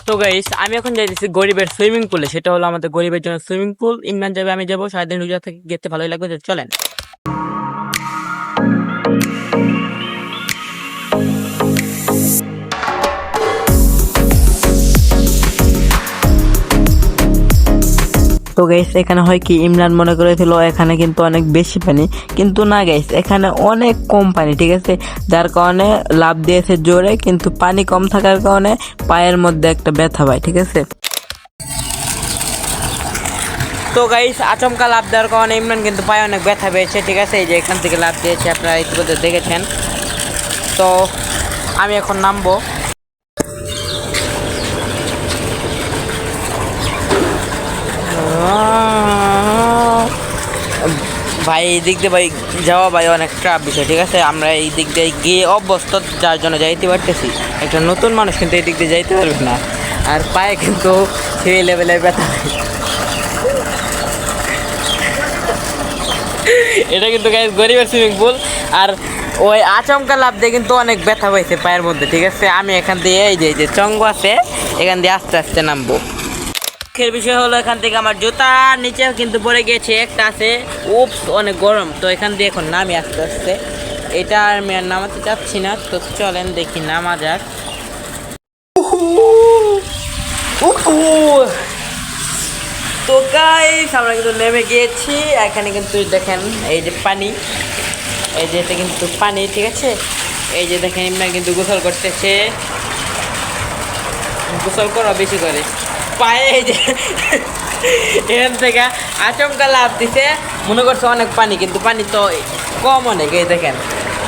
তো গাইস আমি এখন যাইতেছি গরিবের সুইমিং পুলে। সেটা হলো আমাদের গরিবের জন্য সুইমিং পুল। ইমরান যাবে, আমি যাবো। সারাদিন রোজা থেকে গেতে ভালোই লাগবে, তো চলেন। তো গাইস এখানে হয় কি, ইমরান মনে করেছিল এখানে কিন্তু অনেক বেশি পানি, কিন্তু না গাইস, এখানে অনেক কম পানি, ঠিক আছে। যার কারণে লাভ দিয়েছে জোরে, কিন্তু পানি কম থাকার কারণে পায়ের মধ্যে একটা ব্যথা পায়, ঠিক আছে। তো গাইস আচমকা লাভ দেওয়ার কারণে ইমরান কিন্তু পায়ে অনেক ব্যথা পেয়েছে, ঠিক আছে। এই যে এখান থেকে লাভ দিয়েছে, আপনারা ইতিমধ্যে দেখেছেন। তো আমি এখন নামবো। ভাই এই দিক দিয়ে ভাই যাওয়া ভাই অনেক খারাপ বিষয়, ঠিক আছে। আমরা এই দিক দিয়ে গিয়ে অভ্যস্ত, যার জন্য যাইতে পারতেছি। একটা নতুন মানুষ কিন্তু এই দিক দিয়ে যাইতে পারবে না, আর পায়ে কিন্তু সেই লেভেলের ব্যথা। এটা কিন্তু গাইস গরিবের সুইমিং পুল, আর ওই আচমকা লাভ দিয়ে কিন্তু অনেক ব্যথা হয়েছে পায়ের মধ্যে, ঠিক আছে। আমি এখান দিয়ে এই যে চঙ্গ আছে, এখান দিয়ে আস্তে আস্তে নামবো। দুঃখের বিষয় হলো এখান থেকে আমার জুতা নিচে কিন্তু পড়ে গিয়েছে, একটা আছে। উপস, অনেক গরম। তো এখান দিয়ে এখন নামি আস্তে আস্তে। এটা আমি আর নামাতে চাচ্ছি না, তো চলেন দেখি নামা যাক। তো গাইস আমরা কিন্তু নেমে গিয়েছি। এখানে কিন্তু দেখেন এই যে পানি, এই যে এটা কিন্তু পানি, ঠিক আছে। এই যে দেখেন ইমরান কিন্তু গোসল করতেছে। গোসল করো বেশি করে পায়ে। এই যে এখান থেকে আচমকা লাভ দিছে, মনে করছে অনেক পানি, কিন্তু পানি তো কম অনেক। এই দেখেন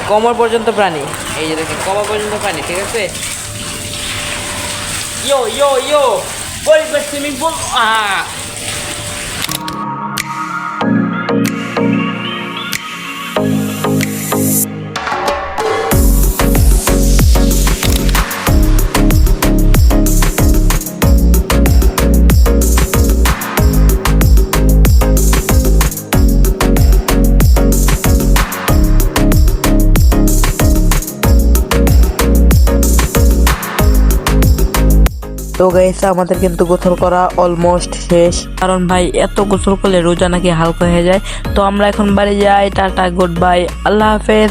কোমর পর্যন্ত পানি, এই যে দেখেন কোমর পর্যন্ত পানি, ঠিক আছে। ইয়ো ইয়ো ইয়ো গরিবের সুইমিং পুল। তো গাইস আমাদের কিন্তু গোসল করা অলমোস্ট শেষ, কারণ ভাই এত গোসল করলে রোজা নাকি হালকা হয়ে যায়। তো আমরা এখন বাড়ি যাই। টাটা, গুড বাই, আল্লাহ হাফেজ।